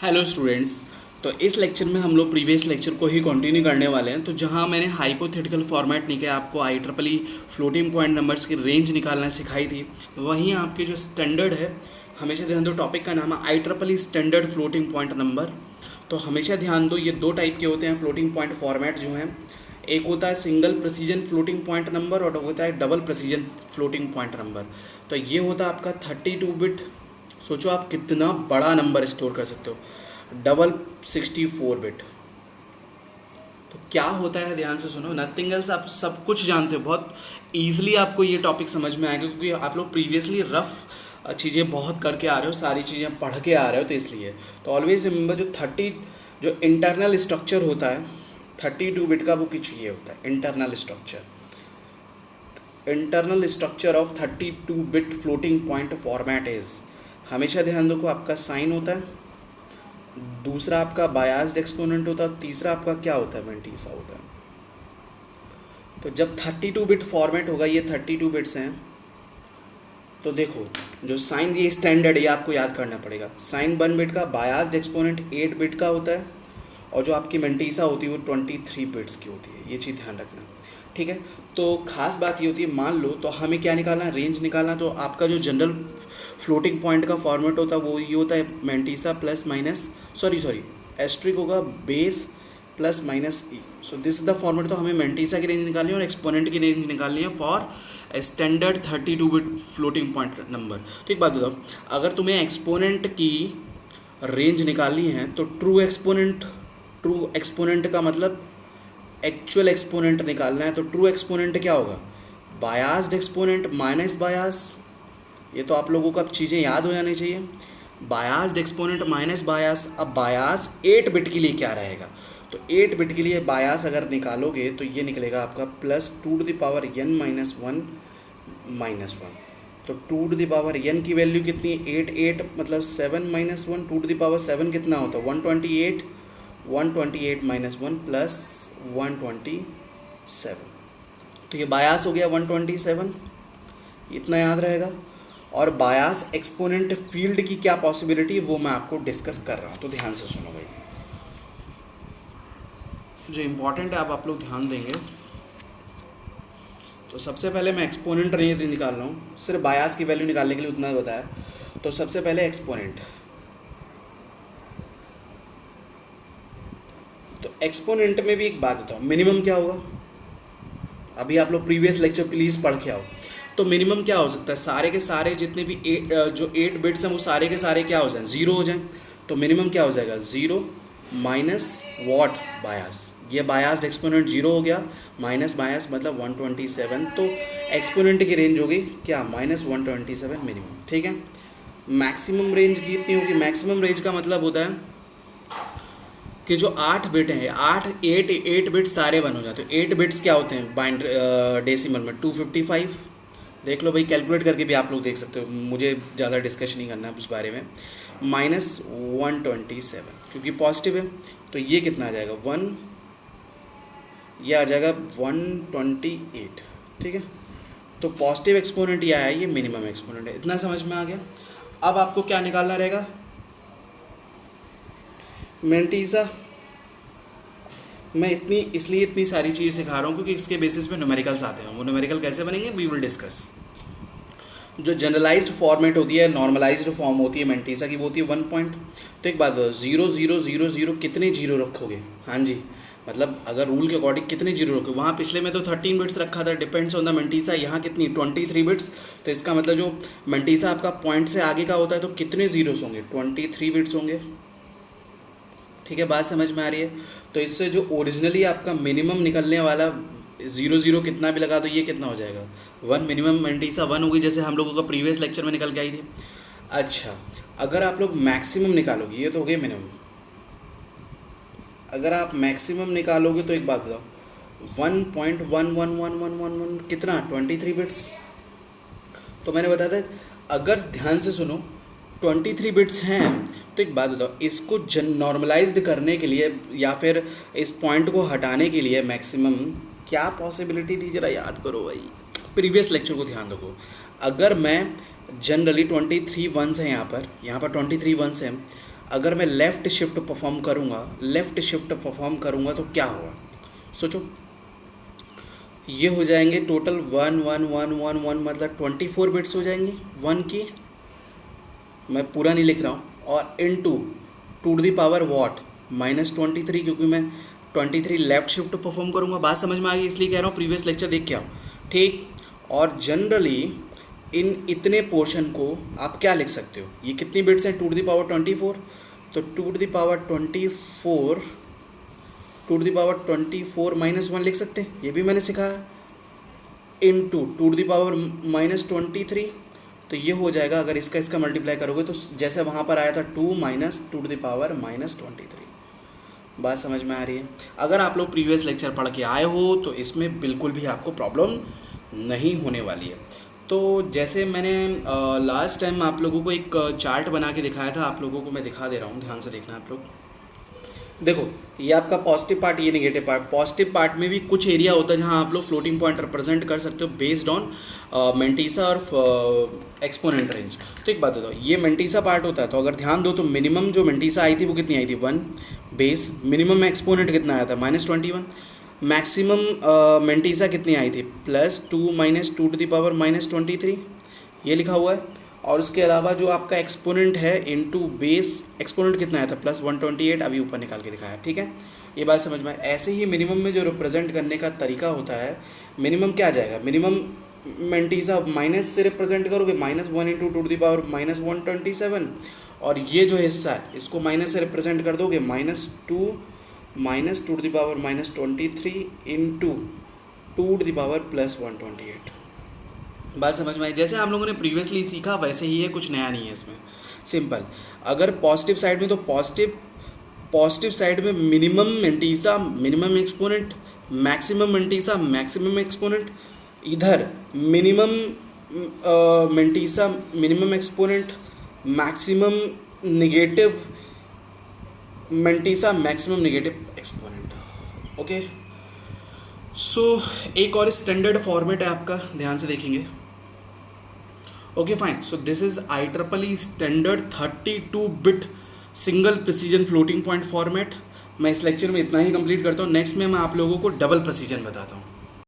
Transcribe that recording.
Hello students. तो इस lecture में हम लोग प्रीवियस लेक्चर को ही कंटिन्यू करने वाले हैं। तो जहां मैंने हाइपोथेटिकल फॉर्मेट निकाल आपको I triple E floating point numbers की रेंज निकालना सिखाई थी, वहीं आपके जो स्टैंडर्ड है, हमेशा ध्यान दो, टॉपिक का नाम है I triple E standard floating point number. तो हमेशा ध्यान दो, ये दो टाइप के होते हैं फ्लोटिंग पॉइंट फॉर्मेट जो हैं। एक होता है single precision floating point number और होता है double precision floating point number. तो ये होता है आपका 32 बिट। सोचो आप कितना बड़ा नंबर स्टोर कर सकते हो, डबल 64 बिट। तो क्या होता है, ध्यान से सुनो, नथिंग एल्स। आप सब कुछ जानते हो, बहुत ईजिली आपको ये टॉपिक समझ में आएगा क्योंकि आप लोग प्रीवियसली रफ चीज़ें बहुत करके आ रहे हो, सारी चीज़ें पढ़ के आ रहे हो, तो इसलिए। तो ऑलवेज रिमेंबर, जो इंटरनल स्ट्रक्चर होता है 32 बिट का, वो कुछ ये होता है internal structure of 32 bit floating point format is. हमेशा ध्यान दो, आपका साइन होता है, दूसरा आपका बायास्ड एक्सपोनेंट होता है, तीसरा आपका क्या होता है, मेंटीसा होता है। तो जब 32 बिट फॉर्मेट होगा, ये 32 बिट्स हैं, तो देखो जो साइन, ये स्टैंडर्ड, ये आपको याद करना पड़ेगा। साइन 1 बिट का, बायास्ड एक्सपोनेंट 8 बिट का होता है, और जो आपकी मेंटीसा होती है वो 23 बिट्स की होती है। ये चीज़ ध्यान रखना, ठीक है। तो खास बात ये होती है, मान लो तो हमें क्या निकालना है, रेंज निकालना। तो आपका जो जनरल फ्लोटिंग पॉइंट का फॉर्मेट होता है वो ये होता है, mantissa plus minus sorry asterisk होगा, base plus minus E. So this is the format. तो हमें मेंटीसा की रेंज निकालनी है और एक्सपोनेंट की रेंज निकालनी है for standard 32 bit floating point number. तो एक बात बताओ, अगर तुम्हें एक्सपोनेंट की रेंज निकालनी है तो ट्रू एक्सपोनेंट का मतलब एक्चुअल एक्सपोनेंट निकालना है। तो ट्रू एक्सपोनेंट क्या होगा, बायास्ड एक्सपोनेंट माइनस बायास। ये तो आप लोगों को अब चीज़ें याद हो जानी चाहिए। बायास्ड एक्सपोनेंट माइनस बायास। अब बायास 8 बिट के लिए क्या रहेगा, तो 8 बिट के लिए बायास अगर निकालोगे तो ये निकलेगा आपका प्लस 2n -1 तो 2n की वैल्यू कितनी है, 8 मतलब 7 -1, 2 कितना होता है, 128 -1 प्लस 127। तो ये बायास हो गया 127, इतना याद रहेगा। और बायास एक्सपोनेंट फील्ड की क्या पॉसिबिलिटी है वो मैं आपको डिस्कस कर रहा हूँ, तो ध्यान से सुनो भाई। जो इम्पोर्टेंट है आप लोग ध्यान देंगे। तो सबसे पहले मैं एक्सपोनेंट रेंज निकाल रहा हूँ, सिर्फ बायास की वैल्यू निकालने के लिए उतना बताया। तो सबसे पहले एक्सपोनेंट, तो एक्सपोनेंट में भी एक बात बताऊँ, मिनिमम क्या होगा। अभी आप लोग प्रीवियस लेक्चर प्लीज़ पढ़ के आओ। तो मिनिमम क्या हो सकता है, सारे के सारे जितने भी जो 8 बिट्स हैं वो सारे के सारे क्या हो जाएं, ज़ीरो हो जाएं। तो मिनिमम क्या हो जाएगा, ज़ीरो माइनस वॉट, बायास। ये बायास्ड एक्सपोनेंट जीरो हो गया, माइनस बायास मतलब 127। तो एक्सपोनेंट की रेंज होगी क्या, -127 मिनिमम, ठीक है। मैक्सिमम रेंज कितनी होगी, मैक्सिमम रेंज का मतलब होता है कि जो 8 बिट हैं, 8 बिट सारे वन हो जाते हैं। 8 बिट्स क्या होते हैं बाइंड डेसिमल में, 255। देख लो भाई, कैलकुलेट करके भी आप लोग देख सकते हो, मुझे ज़्यादा डिस्कशन नहीं करना है उस बारे में। -127 क्योंकि पॉजिटिव है, तो ये कितना आ जाएगा, 1, ये आ जाएगा 128, ठीक है। तो पॉजिटिव एक्सपोनेंट ये आया, ये मिनिमम एक्सपोनेंट है। इतना समझ में आ गया। अब आपको क्या निकालना रहेगा, मेंटीसा। मैं इसलिए इतनी सारी चीज़ें सिखा रहा हूँ क्योंकि इसके बेसिस पे न्यूमेरिकल्स आते हैं। वो न्यूमेरिकल कैसे बनेंगे, वी विल डिस्कस। जो जनरलाइज्ड फॉर्मेट होती है, नॉर्मलाइज्ड फॉर्म होती है मेंटीसा की, वो होती है 1 पॉइंट। तो एक बात बताओ, 0 0 0 0 कितने जीरो रखोगे, हाँ जी, मतलब अगर रूल के अकॉर्डिंग कितने जीरो रखोगे। वहाँ पिछले में तो 13 बिट्स रखा था, डिपेंड्स ऑन द मेंटीसा। यहाँ कितनी, 23 बिट्स। तो इसका मतलब जो मेंटीसा आपका पॉइंट से आगे का होता है तो कितने जीरोस होंगे, 23 बिट्स होंगे, ठीक है। बात समझ में आ रही है। तो इससे जो ओरिजिनली आपका मिनिमम निकलने वाला 0 कितना भी लगा दो, ये कितना हो जाएगा, 1। मिनिमम मेंटीसा 1 होगी, जैसे हम लोगों का प्रीवियस लेक्चर में निकल के आई थी। अच्छा, अगर आप लोग मैक्सिमम निकालोगे, ये तो हो गया मिनिमम। अगर आप मैक्सिमम निकालोगे तो एक बात बताओ, 1.11111 कितना, 23 बिट्स। तो मैंने बताया था, अगर ध्यान से सुनो, 23 बिट्स हैं। तो एक बात बताओ, इसको नॉर्मलाइज्ड करने के लिए या फिर इस पॉइंट को हटाने के लिए मैक्सिमम क्या पॉसिबिलिटी थी, ज़रा याद करो भाई, प्रीवियस लेक्चर को ध्यान रखो। अगर मैं जनरली 23 वंस हैं, यहाँ पर 23 वंस हैं, अगर मैं लेफ़्ट शिफ्ट परफॉर्म करूँगा तो क्या होगा, सोचो। ये हो जाएंगे टोटल 1 1 1 1 1, मतलब 24 बिट्स हो जाएंगे 1 की, मैं पूरा नहीं लिख रहा हूँ, और इनटू 2 वॉट -23, क्योंकि मैं 23 लेफ्ट शिफ्ट परफॉर्म करूँगा। बात समझ में आ गई, इसलिए कह रहा हूँ प्रीवियस लेक्चर देख के आओ, ठीक। और जनरली इन इतने पोर्शन को आप क्या लिख सकते हो, ये कितनी बिट्स हैं 2 तो 2 -1 लिख सकते हैं, ये भी मैंने सिखाया, इनटू 2 तो ये हो जाएगा, अगर इसका मल्टीप्लाई करोगे तो जैसे वहाँ पर आया था 2 -2 बात समझ में आ रही है। अगर आप लोग प्रीवियस लेक्चर पढ़ के आए हो तो इसमें बिल्कुल भी आपको प्रॉब्लम नहीं होने वाली है। तो जैसे मैंने लास्ट टाइम आप लोगों को एक चार्ट बना के दिखाया था, आप लोगों को मैं दिखा दे रहा हूँ, ध्यान से देखना आप लोग। देखो, ये आपका पॉजिटिव पार्ट, ये नेगेटिव पार्ट। पॉजिटिव पार्ट में भी कुछ एरिया होता है जहाँ आप लोग फ्लोटिंग पॉइंट रिप्रेजेंट कर सकते हो बेस्ड ऑन मेंटीसा और एक्सपोनेंट रेंज। तो एक बात बताओ, ये मेंटीसा पार्ट होता है, तो अगर ध्यान दो तो मिनिमम जो मेंटीसा आई थी वो कितनी आई थी 1 बेस, मिनिमम एक्सपोनेंट कितना आया था -21, मैक्सिमम मेंटीसा कितनी आई थी +2 -2 ये लिखा हुआ है। और उसके अलावा जो आपका एक्सपोनेंट है इनटू बेस, एक्सपोनेंट कितना आया था +128, अभी ऊपर निकाल के दिखाया, ठीक है। ये बात समझ में। ऐसे ही मिनिमम में जो रिप्रेजेंट करने का तरीका होता है, मिनिमम क्या आ जाएगा, मिनिमम मेंटीसा माइनस से रिप्रेजेंट करोगे, -1 × 2 127, और ये जो हिस्सा है इसको माइनस से रिप्रेजेंट कर दोगे, -2 -2 इंटू 2 बात समझ में आई। जैसे हम लोगों ने प्रीवियसली सीखा वैसे ही है, कुछ नया नहीं है इसमें, सिंपल। अगर पॉजिटिव साइड में तो पॉजिटिव साइड में minimum mantissa minimum exponent, maximum mantissa maximum exponent, इधर minimum mantissa minimum exponent, maximum negative mantissa maximum negative exponent, okay. So एक और स्टैंडर्ड फॉर्मेट है आपका, ध्यान से देखेंगे, okay fine. So this is IEEE standard 32 bit single precision floating point format. मैं इस लेक्चर में इतना ही कंप्लीट करता हूँ, नेक्स्ट में मैं आप लोगों को डबल प्रिसीजन बताता हूँ।